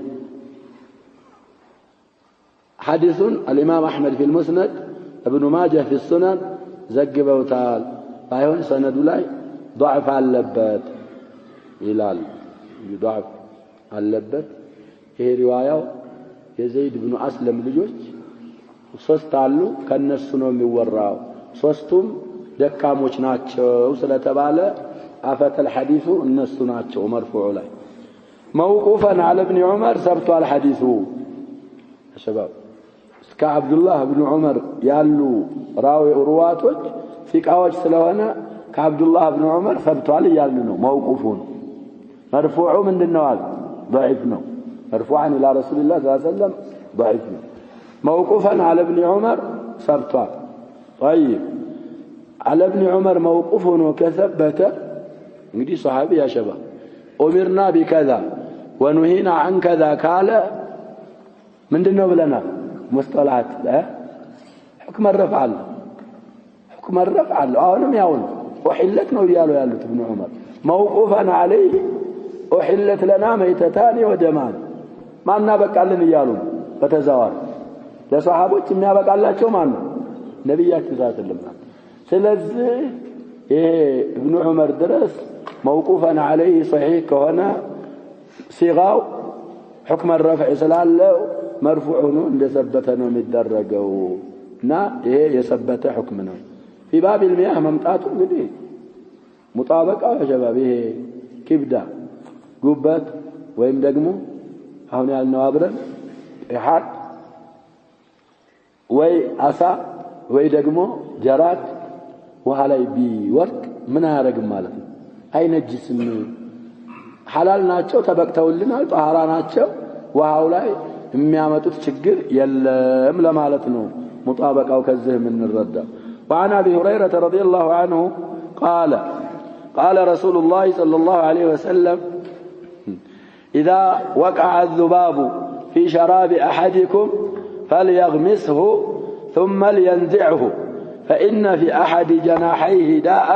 حديث الإمام أحمد في المسند ابن ماجه في السنن زجبوتال بايون سند لاي ضعف اللبات ይላል ضعف اللبات ይሄ ሪዋያው የዘይድ ኢብኑ አስለም ልጆች ሶስት አሉ ከነሱ ነው የሚወራው ሶስቱም ደካሞች ናቸው ስለተባለ አፈተል ሐዲሱ እነሱ ናቸው መርፉዕ ላይ موقوفا على ابن عمر ثبت الحديث يا شباب كعبد الله بن عمر يالو راوي رواتوች ፊቃዎች ስለሆነ كعبد الله بن عمر ثبتوا يالو ነው موقوفون مرفوع ምንድነው ضعيف ነው مرفوعا الى رسول الله صلى الله عليه وسلم ضعيف ነው موقوفا على ابن عمر ثبتوا طيب على ابن عمر موقوف وكثبت እንግዲህ ሱሐቢ يا شباب أمرنا بكذا ونهينا عن كذا قال ምንድነው ብለናል مصطلحات حكم الرفع حكم الرفع አሁንም ያውን وحلت ነው ይያሉ ያሉት ابن عمر موقوفا عليه وحلت لنا ميتتان ودمان ማንና በቃልን ይያሉ በተዛዋር ለሷሃቦች የሚያበቃላቸው ማን ነው? ነብያችን ሰለላሁ ስለዚህ ይሄ ኢብኑ ዑመር ድረስ موقوفا عليه صحيح كهنا صيغاو حكم الرفع سلاله مرفوع ነው እንደሰበተ ነው የሚደረገውና ይሄ የሰበተ حكم ነው في باب المياه መምጣቱ እንግዲህ ሙጣበቃው ሸባብ ይሄ ክብዳ ጉበት ወይም ደግሞ አሁን ያልነው አብረን ኢሃድ ወይ አሳ ወይ ደግሞ ጀራት ውሃ ላይ ቢወርቅ ምን አያረግም ማለት ነው አይነጅስም ሐላል ናቸው ተበቅተውልናል ጧሃራ ናቸው ውሃው ላይ የሚያመጡት ችግር የለም ለማለት ነው ሙጣበቃው ከዚህ ምን እንረዳ وعن ابي هريره رضي الله عنه قال رسول الله صلى الله عليه وسلم اذا وقع الذباب في شراب احدكم فليغمسه ثم لينزعه فان في احد جناحيه داء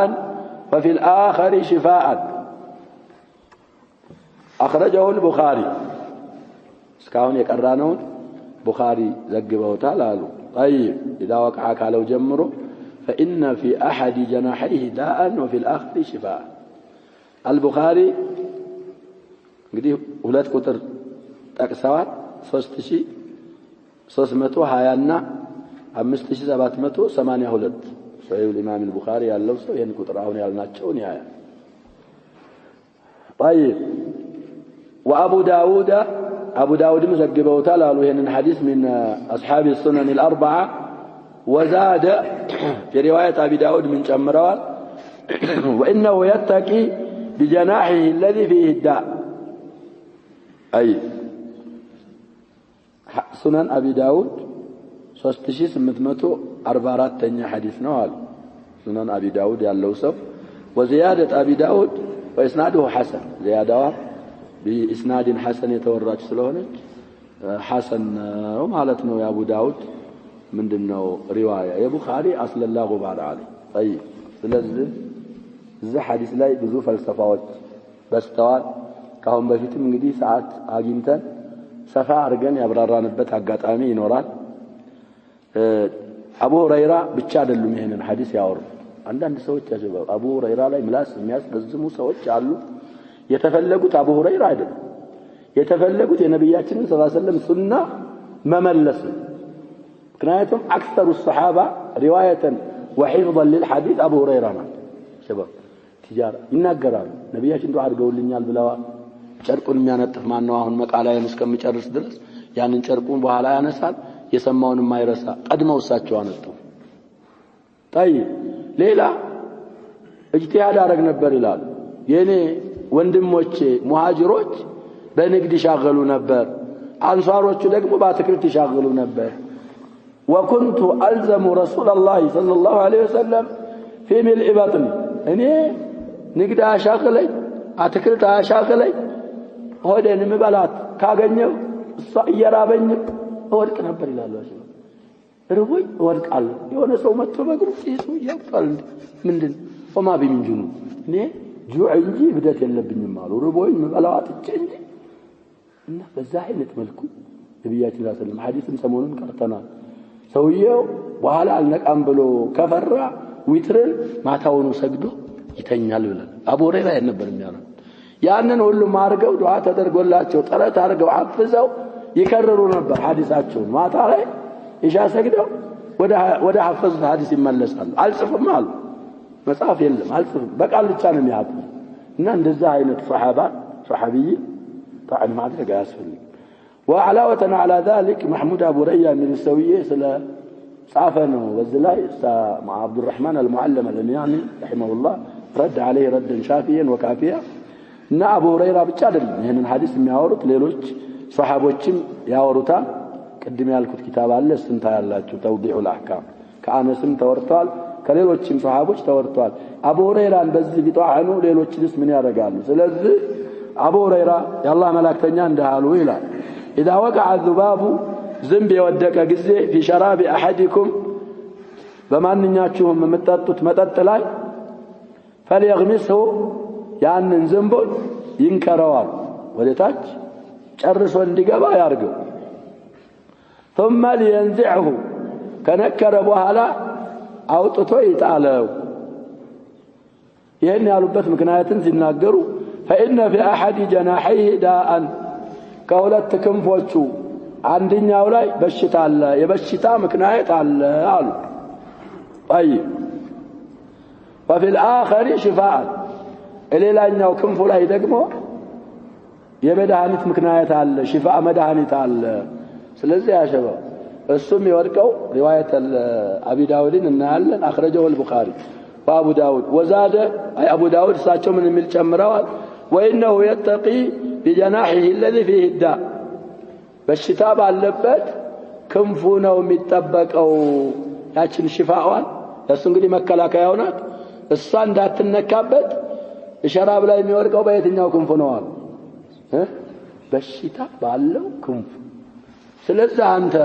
وفي الآخر شفاء أخرجه البخاري اسكاون يقرانون بخاري زغبوتال قالوا طيب إذا وقع كالو جمره فإن في أحد جناحيه داء وفي الآخر شفاء البخاري እንግዲህ ሁለት ቁጥር ጠቅሰዋል 3320 እና 5782 صحيح الإمام البخاري ያለው ሰው ይሄን ቁጥር አሁን ያልናቸውን ያያ طيب وابو داود مزغبوታል አሉ ይሄንን ሐዲስ من اصحاب السنن الاربعه وزاد في روايه ابي داود من ጨምረዋል وانه يتقي بجناحه الذي فيه الداء اي سنن ابي داود 3844ኛ ሐዲስ ነው አሉ سنن ابي داود ያለው ሰው وزياده ابي داود واسناده حسن زياده باسناد حسن የተወራች ስለሆነች حسن ነው ማለት ነው የአቡ ዳውድ ምንድነው ሪዋያ የቡኻሪ አስለላ ጉባር عليه طيب ስለዚህ እዚህ ሐዲስ ላይ ብዙ ፈልሰፋዎች በስተዋል ካሁን በፊትም እንግዲህ ሰዓት አግኝተን ሰፋ አድርገን ያብራራንበት አጋጣሚ ይኖራል አቡ ሁረይራ ብቻ አይደሉም ይሄንን ሐዲስ ያወሩ አንዳንድ ሰዎች ያጀባው አቡ ሁረይራ ላይ ምላስ የሚያስረዝሙ ሰዎች አሉ የተፈለጉት አቡ ሁረይራ አይደለም የተፈለጉት የነብያችንን ሰለላሁ ዐለይሂ ወሰለም ሱና መመለስ ምክንያቱም አክثر الصحابه روايه وحفظا للحديث ابو هريره ነው ሸባብ ትጃራ ይናገራሉ ነብያችን ዱዓ አድርገውልኛል ብለዋል ጨርቁን የሚያነጥፍ ማን ነው አሁን መቃላየን እስከሚጨርስ ድረስ ያንን ጨርቁን በኋላ ያነሳል የሰማውን ማይረሳ ቀድመው እሳቸው አነጡ طيب ሌላ اجتهاد አረግ ነበር ይላል የኔ ወንድሞቼ ሙሃጅሮች በንግድ ይሻገሉ ነበር አንሳሮቹ ደግሞ በአትክልት ይሻገሉ ነበር وكنت الزم رسول الله صلى الله عليه وسلم في ملء بطني እኔ ንግድ አሻገለኝ አትክልት አሻገለኝ ሆዴን ምበላት ካገኘው እሷ እየራበኝ ወድቅ ነበር ይላል አሽሎ ርቦኝ ወድቃለሁ የሆነ ሰው መጥቶ በግሩ ሲሱ ያፋል ምንድን ወማ ቢምንጁኑ እኔ ጁዕ እንጂ ብደት የለብኝም አሉ ርቦኝ ምበላው አጥቼ እንጂ እና በዛ አይነት መልኩ ነብያችን ሰለላሁ ዐለይሂ ወሰለም ሐዲስን ሰሞኑን ቀርተናል ሰውየው በኋላ አልነቃም ብሎ ከፈራ ዊትርን ማታውኑ ሰግዶ ይተኛል ብለን አቡ ሁረይራ ነበር የሚያለው ያንን ሁሉ ማርገው ዱዓ ተደርጎላቸው ጥረት አድርገው አፍዘው ይከረሩ ነበር ሐዲሳቸው ማታ ላይ ኢሻ ሰግደው ወደ ሐፈዙት ሐዲስ ይመለሳሉ አልጽፍም አሉ መጽሐፍ የለም አልጽፍም በቃል ብቻ ነው የሚያውቁ እና እንደዛ አይነት ሱሐቢይ طعن ማድረግ ያስፈልግ وعلاوه على ذلك محمود ابو ريا من السويه سلا صافنه وزلاي مع عبد الرحمن المعلم اليماني رحمه الله رد عليه ردا شافيا وكافيا ان ابو هريره ብቻ አይደለም ይሄንን ሐዲስ የሚያወሩት ሌሎች ሱሐቦችም ያወሩታል ቅድም ያልኩት ኪታብ አለ ስንታ ያላችሁ ተውዲሁ الأحكام ከአነስም ተወርቷል ከሌሎችም ሱሐቦች ተወርቷል አቡ ሁረይራን በዚህ ቢጧዓኑ ሌሎችስ ምን ያደርጋሉ ስለዚህ አቡ ሁረይራ የአላህ መላእክተኛ እንዳሉ ይላል اذا وقع الذباب ዝንብ የወደቀ ጊዜ في شراب احدكم በማንኛችሁም የምትጠጡት መጠጥ ላይ فليغمسه ያንን ዝንብ ይንከረዋል ወደታች ጨርሶ እንዲገባ ያርገው ثم لينزعه ከነከረ በኋላ አውጥቶ ይጣለው ይሄን ያሉበት ምክንያትን ሲናገሩ فإن في أحد جناحيه داء ከሁለት ክንፎቹ አንደኛው ላይ በሽታ አለ የበሽታ ምክንያት አለ አሉ طيب وفي الآخر شفاء ሌላኛው ክንፉ ላይ ደግሞ የመድኃኒት ምክንያት አለ ሽፋ መድኃኒት አለ ስለዚህ ያሸባ እሱም ይወድቀው روايه ابي داود እናያለን اخرجه البخاري وابو داود وزاد اي ابو داود እሳቸው ምን የሚል ጨምረዋል وانه يتقي بجناحه الذي فيه الداء በሽታ ባለበት ክንፉ ነው የሚጠበቀው ያችን ሽፋዋን እሱ እንግዲህ መከላከያው ናት እሷ እንዳትነካበት ሸራብ ላይ የሚወድቀው በየትኛው ክንፉ ነው አሉ በሽታ ባለው ክንፉ ስለዚህ አንተ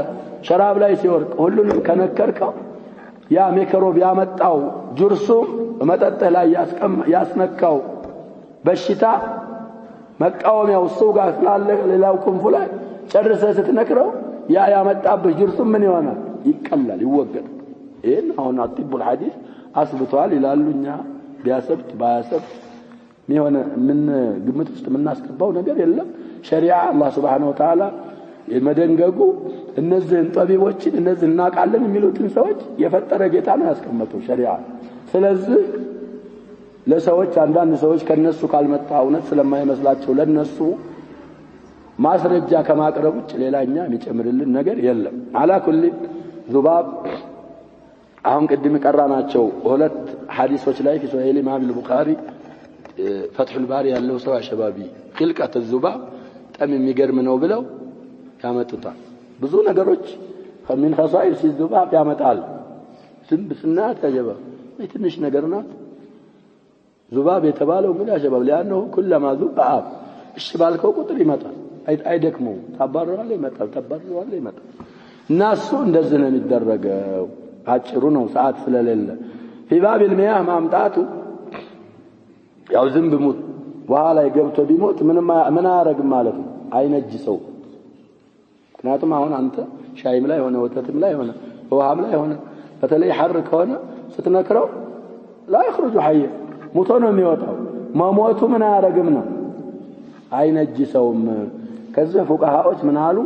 ሸራብ ላይ ሲወርቅ ሁሉንም ከነከርከው ያ ሚክሮብ ያመጣው ጁርሱ መጠጥህ ላይ ያስነካው በሽታ መቃወሚያው እሱ ጋር ስላለ ሌላው ክንፉ ላይ ጨርሰህ ስትነክረው ያ ያመጣብህ ጁርሱ ምን ይሆናል ይቀላል ይወገዳል ይሄን አሁን አጥቡል ሐዲስ አስብቷል ይላሉኛ ቢያሰብት ባያሰብት ሚሆነ ምን ግምት ውስጥ ምናስቀባው ነገር የለም ሸሪዓ አላህ Subhanahu Wa Ta'ala የመደንገጉ እነዚህን ጠቢቦችን እነዚህ እናቃለን የሚሉትን ሰዎች የፈጠረ ጌታ ነው ያስቀመጠው ሸሪዓ ስለዚህ ለሰዎች አንዳንድ ሰዎች ከነሱ ካልመጣ እውነት ስለማይመስላቸው ለነሱ ማስረጃ ከማቅረብ ውጭ ሌላኛ የሚጨምርልን ነገር የለም አላ ኩሊ ذباب አሁን ቅድም ቀራናቸው ሁለት ሐዲሶች ላይ ፊ ኢማም البخاري فتح الباري ያለው ሰው አሸባቢ خلقة الذباب በጣም የሚገርም ነው ብለው ያመጡታል ብዙ ነገሮች ከምን خصائص الذباب ያመጣል ዝንብ ስናት ተጀባ ትንሽ ነገር ናት ذباب የተባለው ምን ያሸባብ ለانه كلما ذباب እሺ ባልከው ቁጥር ይመጣል አይደክመው ታባረራለ ይመጣል ናሱ እንደዚህ ነው የሚደረገው አጭሩ ነው ሰዓት ስለሌለ في باب المياه ማምጣቱ ያው ዝንብ ሙት በኋላ ይገብቶ ቢሞት ምን አያረግም ማለት ነው አይነጅሰው ምክንያቱም አሁን አንተ ሻይም ላይ ሆነ ወተትም ላይ ሆነ ውሃም ላይ ሆነ በተለይ ሐር ከሆነ ስትነክረው لا يخرج حي ሙቶ ነው የሚወጣው መሞቱ ምን አያረግም ነው አይነጅሰውም ከዚህ ፉቃሃዎች ምን አሉ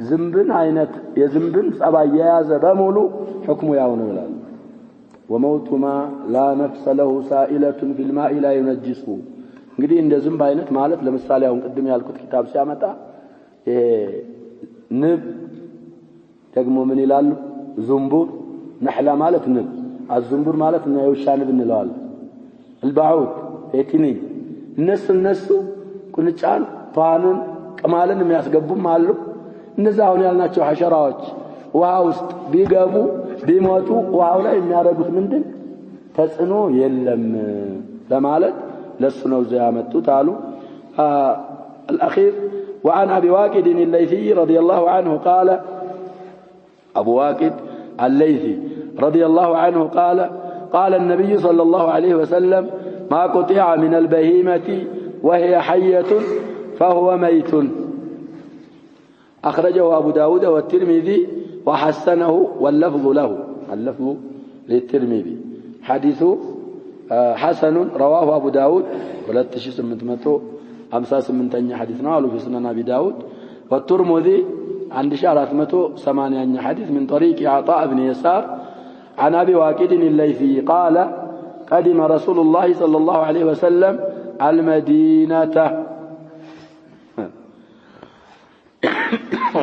ዝንብን አይነት የዝንብን ጸባይ የያዘ በሙሉ ሁክሙ ያው ነው ይላል وموت ما لا نفس له سائلة في الماء لا ينجسه እንግዲህ እንደ ዝንብ አይነት ማለት ለምሳሌ አሁን ቅድም ያልኩት ኪታብ ሲያመጣ ንብ ደግሞ ምን ይላሉ ዝንቡር ነህላ ማለት ንብ አዝንቡር ማለት ነው የውሻ ንብ እንለዋለን البعوض ኤቲኒ እነሱ ቁንጫን ጧንን ቅማልን የሚያስገቡም አሉ እነዛ አሁን ያልናቸው ሐሸራዎች ውሃ ውስጥ ቢገቡ ቢሞቱ ውሃው ላይ የሚያረጉት ምንድን ተጽኖ የለም ለማለት ለስነው ዘያመጡት አሉ الاخير وعن ابي واقد الليثي رضي الله عنه قال ابو واقد الليثي رضي الله عنه قال النبي صلى الله عليه وسلم ما قطع من البهيمة وهي حية فهو ميت أخرجه أبو داود والترمذي وحسنه واللفظ له اللفظ للترمذي حديث حسن رواه أبو داود ولا تشيس من تمتو 58 حديثنا قالوا في سنن أبي داود والترمذي عند 480 حديث من طريق عطاء بن يسار عن أبي واقد الليثي قال قدم رسول الله صلى الله عليه وسلم المدينة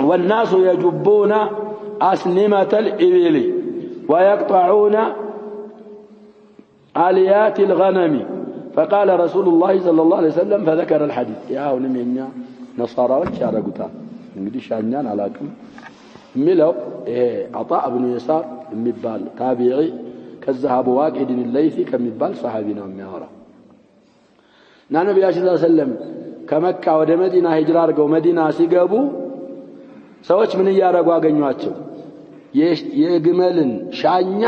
والناس يجبون أسنمة الإبل ويقطعون آليات الغنم فقال رسول الله صلى الله عليه وسلم فذكر الحديث يا ونمينا نصارى وشارقتا እንግዲህ ሻኛን አላቅም ሚለው عطاء بن يسار የሚባል ታቢዒ ከዛ አቡ ዋቂድ الليثي ከሚባል ሰሃቢ ነው የሚያወራው እና ነብያችን ሰለላሁ ዐለይሂ ወሰለም ከመካ ወደ መዲና ሂጅራ አድርገው መዲና ሲገቡ ሰዎች ምን ያያረጉ አገኙአቸው የግመልን ሻኛ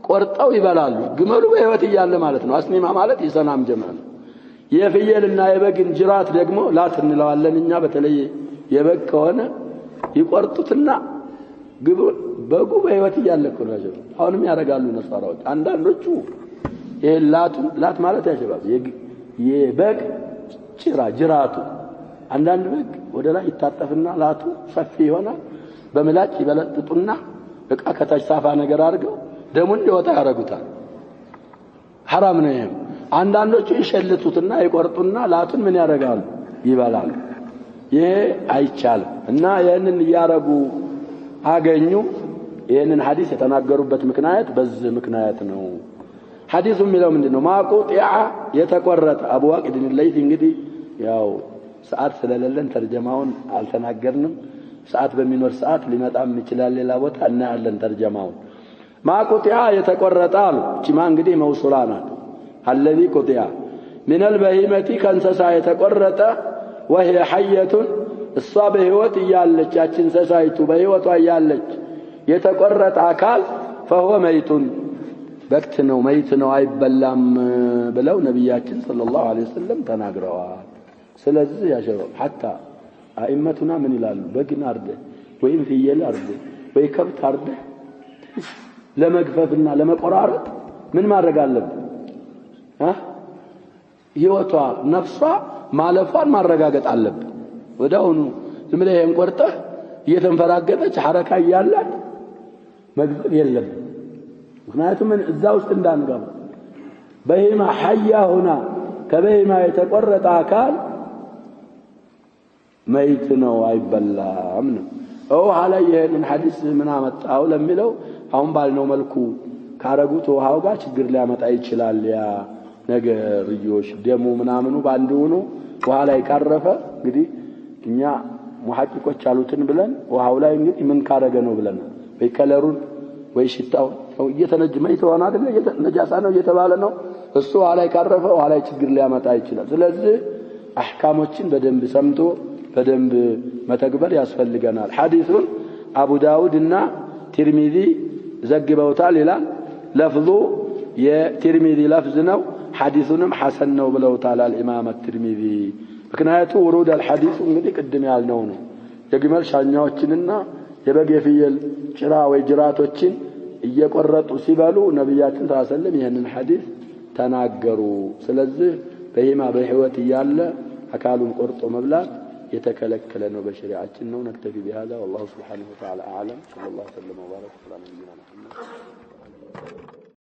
ቆርጠው ይበላሉ ግመሉ በህይወት ይያለ ማለት ነው አስኒማ ማለት ይሰናም ጀማል የፍየልና የበግን ጅራት ደግሞ ላት እንለዋለን እኛ በተለይ የበግ ከሆነ ይቆርጡትና በጉ በህይወት እያለ እኮ ነው ያጀበው አሁንም ያረጋሉ ነሳራዎች አንዳንዶቹ ይሄ ላት ማለት ያጀባብ የበግ ጅራቱ አንዳንድ በግ ወደ ላይ ይታጠፍና ላቱ ሰፊ ይሆናል በምላጭ ይበለጥጡና እቃ ከታች ሳፋ ነገር አድርገው ደሙ እንዲወጣ ያረጉታል حرام ነው ይሄ አንዳንዶቹ ይሸልቱትና ይቆርጡና ላቱን ምን ያረጋሉ ይበላሉ ይሄ አይቻልም እና ይሄንን ያረጉ አገኙ ይሄንን ሐዲስ የተናገሩበት ምክንያት በዚህ ምክንያት ነው ሐዲሱ የሚለው ምንድነው ማቁጢዓ የተቆረጠ አቡ ዋቂድ ለይት እንግዲህ ያው ሰዓት ስለሌለን ተርጀማውን አልተናገርንም ሰዓት በሚኖር ሰዓት ሊመጣም ይችላል ሌላ ቦታ እና ያለን ተርጀማውን ማቁጢዓ የተቆረጠ አሉ ቺማ እንግዲህ መውሱላ ናት الذي قطع من البهيمة كنسሳ የተቆረጠ وهي حية الصاب ህይወት ያለች ያችን እንስሳይቱ በህይወቷ ያለች የተቆረጠ አካል فهو ميت በክት ነው መይት ነው አይበላም ብለው ነብያችን ሰለላሁ ዐለይሂ ወሰለም ተናግረዋል ስለዚህ ያሸው حتى አኢመቱና ምን ይላሉ በግን አርደ ወይም ፍየል አርደ ወይ ከብት አርደ ለመግፈፍና ለመቆራረጥ ምን ማድረግ አለበት ህይወቷ ነፍሷ ማለፏን ማረጋገጥ አለበት ወዳውኑ ዝም ብለህ እንቆርጠህ እየተንፈራገጠች ሐረካ ያላት መግፈፍ የለም ምክንያቱም እዛ ውስጥ እንዳንገባ በህማ ሐያ ሆና ከበህማ የተቆረጠ አካል መይት ነው አይበላም ነው ኋላ ይሄንን ሐዲስ ምን አመጣው ለሚለው አሁን ባልነው መልኩ ካረጉት ውሃው ጋር ችግር ሊያመጣ ይችላል ያ ነገርዮሽ ደሙ ምናምኑ ባንዱ ነው ውሃ ላይ ካረፈ እንግዲህ እኛ ሙሐቂቆች አሉትን ብለን ውሃው ላይ እንግዲህ ምን ካረገ ነው ብለን ወይ ከለሩን ወይ ሽታው እየተነጀመ ይተዋና አይደል ነጃሳ ነው እየተባለ ነው እሱ ውሃ ላይ ካረፈ ውሃ ላይ ችግር ሊያመጣ ይችላል ስለዚህ አህካሞችን በደንብ ሰምቶ በደንብ መተግበር ያስፈልገናል ሐዲሱን አቡ ዳውድ እና ትርሚዚ ዘግበውታል ይላል ለፍዙ የትርሚዚ ለፍዝ ነው حديثنا حسن ነው ብለውታል الامام الترمذي ምክንያቱ ወሩድ الحديث እንግዲህ ቅድም ያልነው ነው የግመል ሻኛዎችንና የበግ የፍየል ጭራ ወይ ጅራቶችን እየቆረጡ ሲበሉ ነብያችን ሰለላሁ ይሄንን ሐዲስ ተናገሩ ስለዚህ በህማ በህይወት ያለ አካሉን ቆርጦ መብላት የተከለከለ ነው በሸሪዓችን ነው نكتفي بهذا والله سبحانه وتعالى اعلم صلى الله وسلم وبارك على نبينا محمد